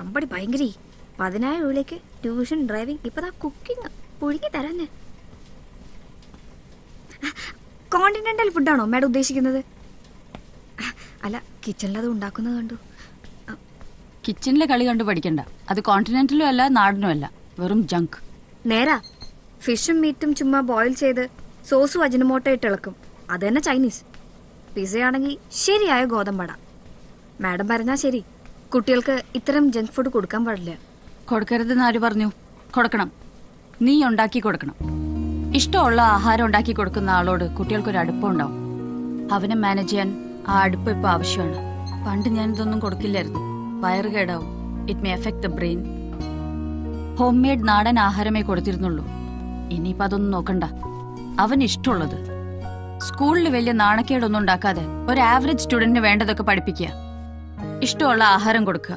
അമ്പടി ഭയങ്കര 10,000 രൂപയിലേക്ക് tuition, driving, ഇപ്പതാ കുക്കിംഗ് പുഴുങ്ങി തരാന്. കോണ്ടിനെന്റൽ ഫുഡാണോ മാഡം ഉദ്ദേശിക്കുന്നത്? അല്ല, കിച്ചണിലത് ഉണ്ടാക്കുന്നത് കണ്ടു. കിച്ചണിലെ കളി കണ്ടു പഠിക്കണ്ട. അത് കോണ്ടിനെന്റലും അല്ല നാടനും അല്ല, വെറും ജങ്ക്. നേരാ, ഫിഷും മീറ്റും ചുമ്മാ ബോയിൽ ചെയ്ത് സോസും അജിനമോട്ടോ ഇട്ട് ഇളക്കും. അത് തന്നെ ചൈനീസ്. പിസയാണെങ്കിൽ ശരിയായ ഗോതമ്പട. മാഡം പറഞ്ഞാ ശരി, കുട്ടികൾക്ക് ഇത്തരം ജങ്ക് ഫുഡ് കൊടുക്കാൻ പാടില്ല. കൊടുക്കരുതെന്ന് ആര് പറഞ്ഞു? കൊടുക്കണം. നീ ഉണ്ടാക്കി കൊടുക്കണം. ഇഷ്ടമുള്ള ആഹാരം ഉണ്ടാക്കി കൊടുക്കുന്ന ആളോട് കുട്ടികൾക്കൊരു അടുപ്പമുണ്ടാവും. അവനെ മാനേജ് ചെയ്യാൻ ആ അടുപ്പം ഇപ്പൊ ആവശ്യമാണ്. പണ്ട് ഞാൻ ഇതൊന്നും കൊടുക്കില്ലായിരുന്നു. വയറ് കേടാവും. It may affect the brain. Home നാടൻ ആഹാരമേ കൊടുത്തിരുന്നുള്ളൂ. ഇനിയിപ്പോ അതൊന്നും നോക്കണ്ട. അവന് ഇഷ്ടമുള്ളത്. സ്കൂളിൽ വലിയ നാണക്കേടൊന്നും ഉണ്ടാക്കാതെ ഒരു ആവറേജ് സ്റ്റുഡന്റിന് വേണ്ടതൊക്കെ പഠിപ്പിക്കുക. ഇഷ്ടമുള്ള ആഹാരം കൊടുക്കുക.